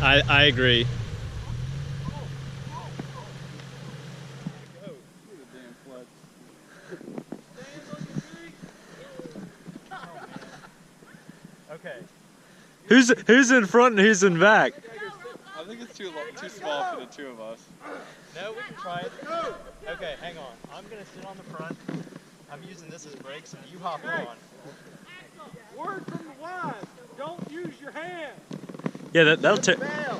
I agree. Okay. Who's in front and who's in back? I think it's too small for the two of us. No, we can try it. Okay, hang on. I'm gonna sit on the front. I'm using this as brakes, and you hop on. Word from the wise, don't use your hands. Yeah, that'll take. Oh.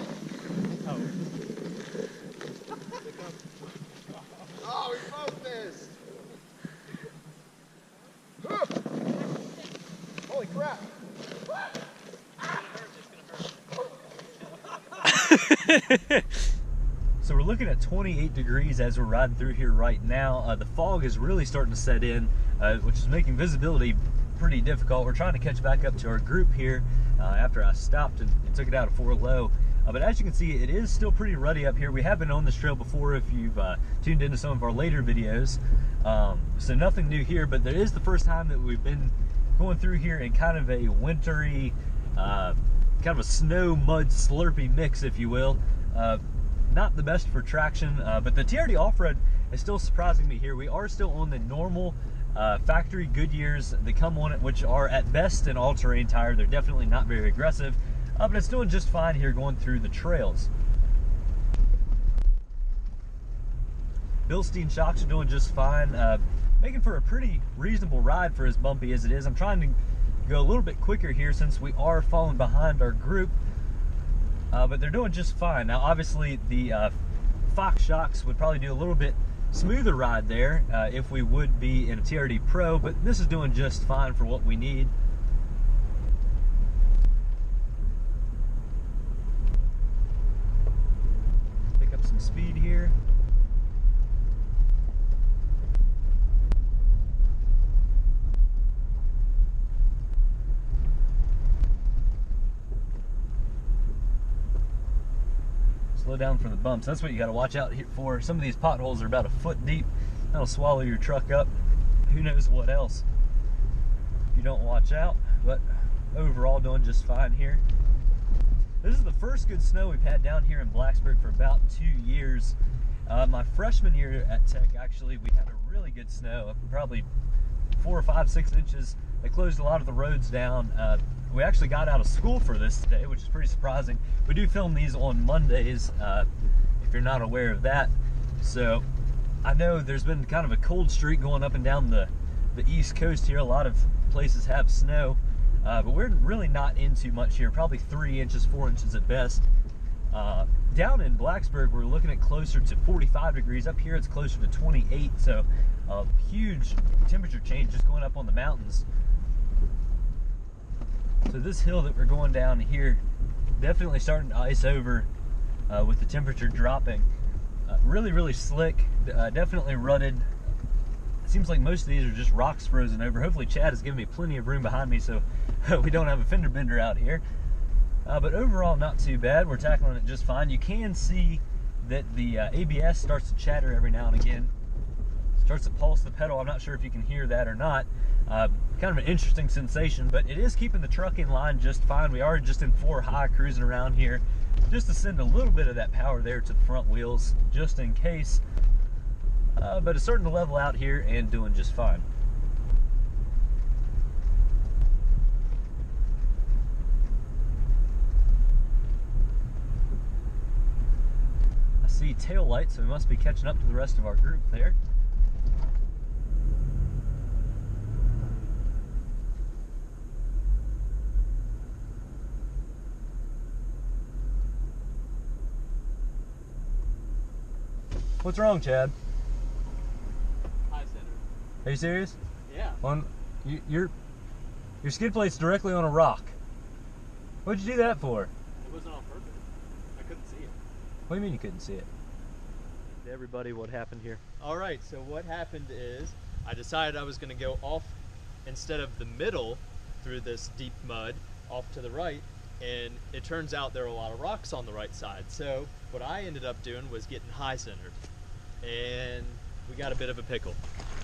Oh, we both missed. Holy crap. So we're looking at 28 degrees as we're riding through here right now. The fog is really starting to set in, which is making visibility pretty difficult. We're trying to catch back up to our group here after I stopped and took it out of 4 low. But as you can see, it is still pretty ruddy up here. We have been on this trail before if you've tuned into some of our later videos. So nothing new here, but it is the first time that we've been going through here in kind of a wintry, kind of a snow mud slurpy mix, if you will. Not the best for traction, but the TRD off-road is still surprising me here. We are still on the normal factory Goodyears that come on it, which are at best an all-terrain tire. They're definitely not very aggressive, but it's doing just fine here going through the trails. Bilstein shocks are doing just fine, making for a pretty reasonable ride for as bumpy as it is. I'm trying to go a little bit quicker here since we are falling behind our group, but they're doing just fine. Now obviously the Fox shocks would probably do a little bit smoother ride there if we would be in a TRD Pro, but this is doing just fine for what we need. Pick up some speed here. Slow down for the bumps. That's what you got to watch out here for. Some of these potholes are about a foot deep. That'll swallow your truck up. Who knows what else if you don't watch out. But overall, doing just fine here. This is the first good snow we've had down here in Blacksburg for about 2 years. My freshman year at Tech, actually, we had a really good snow, probably 4 or 5, 6 inches. They closed a lot of the roads down. We actually got out of school for this today, which is pretty surprising. We do film these on Mondays, if you're not aware of that. So I know there's been kind of a cold streak going up and down the East Coast here. A lot of places have snow, but we're really not in too much here, probably 3 inches, 4 inches at best. Down in Blacksburg, we're looking at closer to 45 degrees. Up here, it's closer to 28, so a huge temperature change just going up on the mountains. So this hill that we're going down here, definitely starting to ice over with the temperature dropping. Really, really slick, definitely rutted. It seems like most of these are just rocks frozen over. Hopefully Chad has given me plenty of room behind me so we don't have a fender bender out here. But overall, not too bad. We're tackling it just fine. You can see that the ABS starts to chatter every now and again. Starts to pulse the pedal. I'm not sure if you can hear that or not. Kind of an interesting sensation, but it is keeping the truck in line just fine. We are just in 4 high cruising around here just to send a little bit of that power there to the front wheels just in case. But it's starting to level out here and doing just fine. I see tail lights, so we must be catching up to the rest of our group there. What's wrong, Chad? Are you serious? Yeah. Your skid plate's directly on a rock. What'd you do that for? It wasn't on purpose. I couldn't see it. What do you mean you couldn't see it? To everybody, what happened here? All right, so what happened is I decided I was going to go off instead of the middle through this deep mud off to the right, and it turns out there are a lot of rocks on the right side. So what I ended up doing was getting high centered, and we got a bit of a pickle.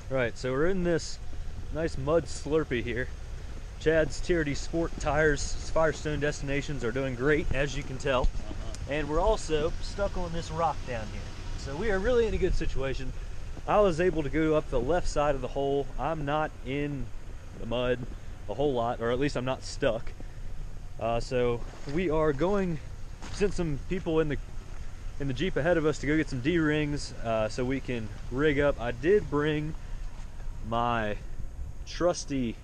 Right, so we're in this nice mud slurpee here. Chad's TRD Sport tires, Firestone Destinations are doing great, as you can tell. And we're also stuck on this rock down here. So we are really in a good situation. I was able to go up the left side of the hole. I'm not in the mud a whole lot, or at least I'm not stuck. So we are going, sent some people in the Jeep ahead of us to go get some D-rings so we can rig up. I did bring my trusty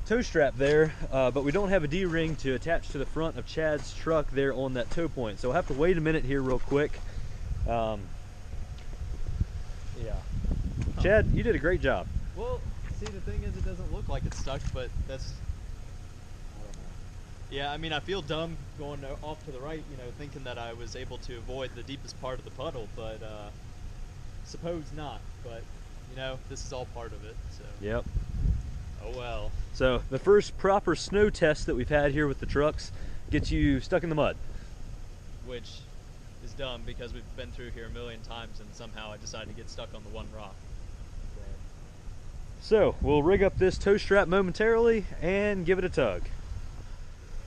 tow strap there, but we don't have a D-ring to attach to the front of Chad's truck there on that tow point. So I'll have to wait a minute here real quick. Yeah. Chad, you did a great job. Well, see, the thing is, it doesn't look like it's stuck, but that's... Yeah, I mean, I feel dumb going off to the right, you know, thinking that I was able to avoid the deepest part of the puddle, but suppose not. But, you know, this is all part of it, so... Yep. Oh well. So the first proper snow test that we've had here with the trucks gets you stuck in the mud. Which is dumb because we've been through here a million times and somehow I decided to get stuck on the one rock. So we'll rig up this tow strap momentarily and give it a tug.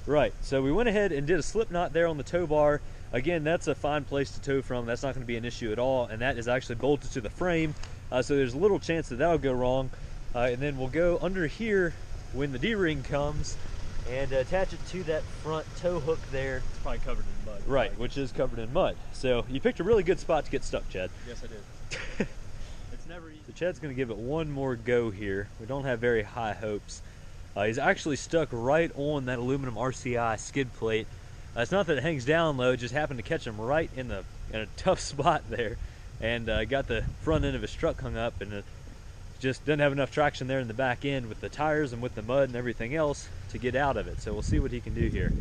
Right, so we went ahead and did a slip knot there on the tow bar. Again, that's a fine place to tow from. That's not going to be an issue at all, and that is actually bolted to the frame. So there's a little chance that that'll go wrong. And then we'll go under here when the D-ring comes and attach it to that front tow hook there. It's probably covered in mud. Right, which is covered in mud. So you picked a really good spot to get stuck, Chad. Yes, I did. It's never easy. So Chad's going to give it one more go here. We don't have very high hopes. He's actually stuck right on that aluminum RCI skid plate. It's not that it hangs down low, it just happened to catch him right in a tough spot there, and got the front end of his truck hung up, and just doesn't have enough traction there in the back end with the tires and with the mud and everything else to get out of it. So we'll see what he can do here.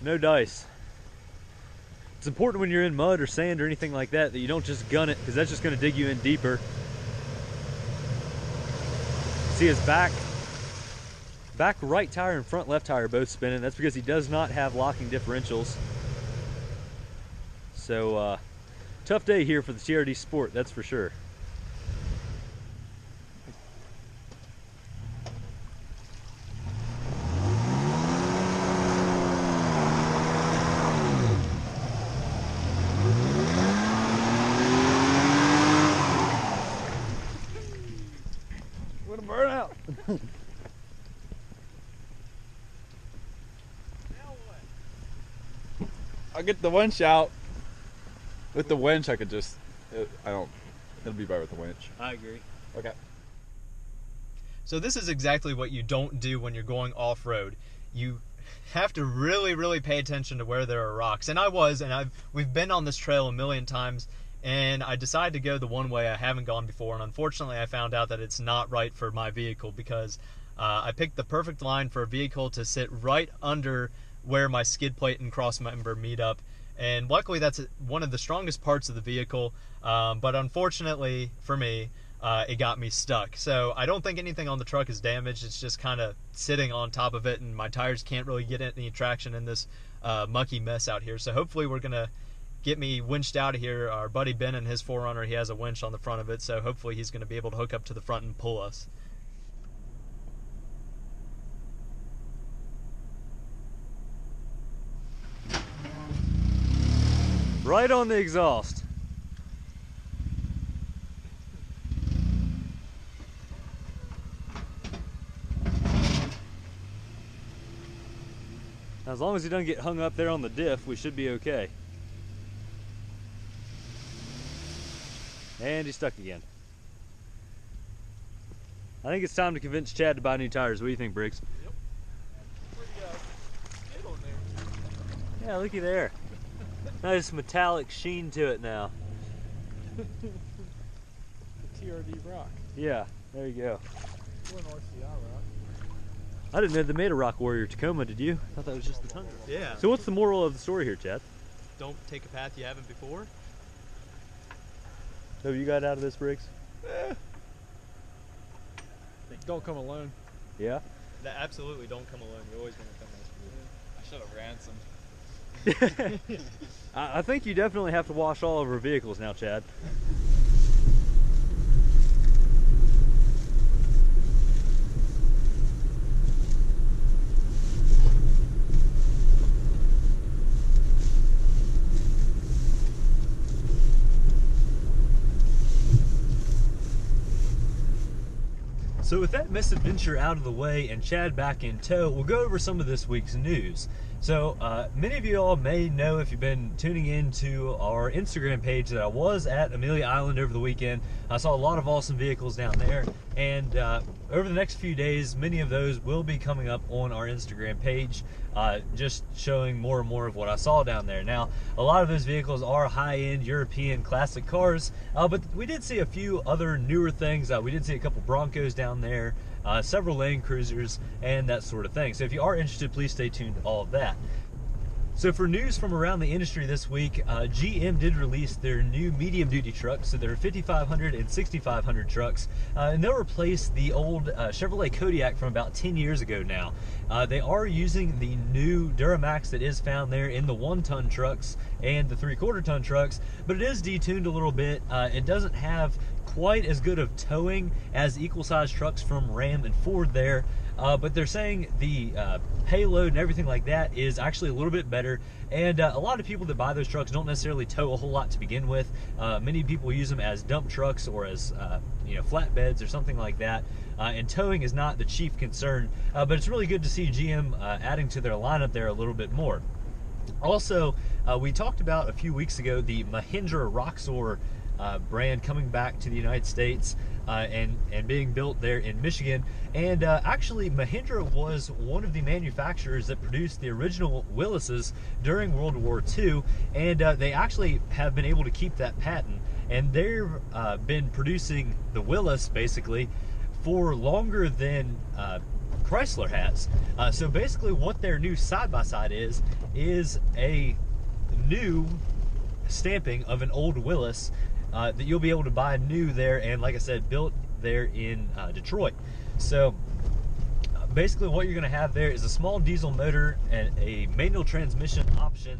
No dice. It's important when you're in mud or sand or anything like that you don't just gun it, because that's just going to dig you in deeper. See his back right tire and front left tire both spinning. That's because he does not have locking differentials. So tough day here for the TRD Sport, that's for sure. What a burnout! I'll get the winch out. With the winch, I could just. It'll be better with the winch. I agree. Okay. So this is exactly what you don't do when you're going off-road. You have to really, really pay attention to where there are rocks. And we've been on this trail a million times, and I decided to go the one way I haven't gone before, and unfortunately I found out that it's not right for my vehicle because I picked the perfect line for a vehicle to sit right under where my skid plate and cross member meet up. And luckily that's one of the strongest parts of the vehicle, but unfortunately for me, it got me stuck. So I don't think anything on the truck is damaged. It's just kind of sitting on top of it, and my tires can't really get any traction in this mucky mess out here. So hopefully we're gonna get me winched out of here. Our buddy Ben and his 4Runner, he has a winch on the front of it, so hopefully he's gonna be able to hook up to the front and pull us. Right on the exhaust. Now, as long as he doesn't get hung up there on the diff, we should be okay. And he's stuck again. I think it's time to convince Chad to buy new tires. What do you think, Briggs? Yep. Pretty skid on there. Yeah, looky there. Nice metallic sheen to it now. TRD rock. Yeah, there you go. Or an RCI rock. I didn't know they made a Rock Warrior Tacoma, did you? I thought that was just the Tundra. Yeah. So what's the moral of the story here, Chad? Don't take a path you haven't before. So you got out of this, Briggs? Don't come alone. Yeah? Absolutely don't come alone. You always want to come I should have ran some. I think you definitely have to wash all of our vehicles now, Chad. So with that misadventure out of the way and Chad back in tow, we'll go over some of this week's news. So many of you all may know, if you've been tuning into our Instagram page, that I was at Amelia Island over the weekend. I saw a lot of awesome vehicles down there, and over the next few days, many of those will be coming up on our Instagram page, just showing more and more of what I saw down there. Now, a lot of those vehicles are high-end European classic cars, but we did see a few other newer things. We did see a couple Broncos down there, several Land Cruisers, and that sort of thing. So if you are interested, please stay tuned to all of that. So for news from around the industry this week, GM did release their new medium-duty trucks, so their 5500 and 6500 trucks, and they'll replace the old Chevrolet Kodiak from about 10 years ago now. They are using the new Duramax that is found there in the 1-ton trucks and the 3/4-ton trucks, but it is detuned a little bit. It doesn't have quite as good of towing as equal-sized trucks from Ram and Ford there, but they're saying the payload and everything like that is actually a little bit better, and a lot of people that buy those trucks don't necessarily tow a whole lot to begin with. Many people use them as dump trucks or as flatbeds or something like that, and towing is not the chief concern, but it's really good to see GM adding to their lineup there a little bit more. Also, we talked about a few weeks ago the Mahindra Roxor brand coming back to the United States and being built there in Michigan. And actually, Mahindra was one of the manufacturers that produced the original Willises during World War II, and they actually have been able to keep that patent, and they've been producing the Willis basically for longer than Chrysler has. So basically what their new side-by-side is a new stamping of an old Willis that you'll be able to buy new there, and like I said, built there in Detroit. So basically what you're going to have there is a small diesel motor and a manual transmission option,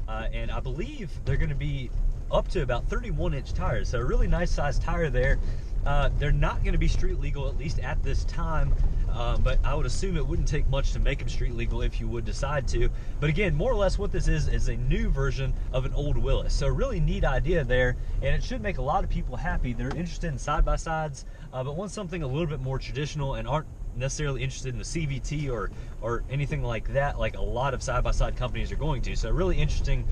and I believe they're going to be up to about 31-inch tires, so a really nice sized tire there. They're not going to be street legal, at least at this time, but I would assume it wouldn't take much to make them street legal if you would decide to. But again, more or less what this is a new version of an old Willis. So a really neat idea there, and it should make a lot of people happy. They're interested in side-by-sides, but want something a little bit more traditional and aren't necessarily interested in the CVT or anything like that, like a lot of side-by-side companies are going to. So a really interesting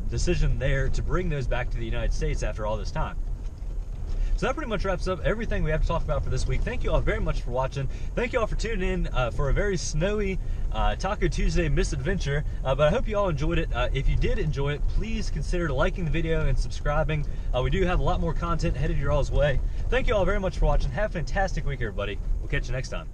decision there to bring those back to the United States after all this time. So that pretty much wraps up everything we have to talk about for this week. Thank you all very much for watching. Thank you all for tuning in for a very snowy Taco Tuesday misadventure, but I hope you all enjoyed it. If you did enjoy it, please consider liking the video and subscribing. We do have a lot more content headed your all's way. Thank you all very much for watching. Have a fantastic week, everybody. We'll catch you next time.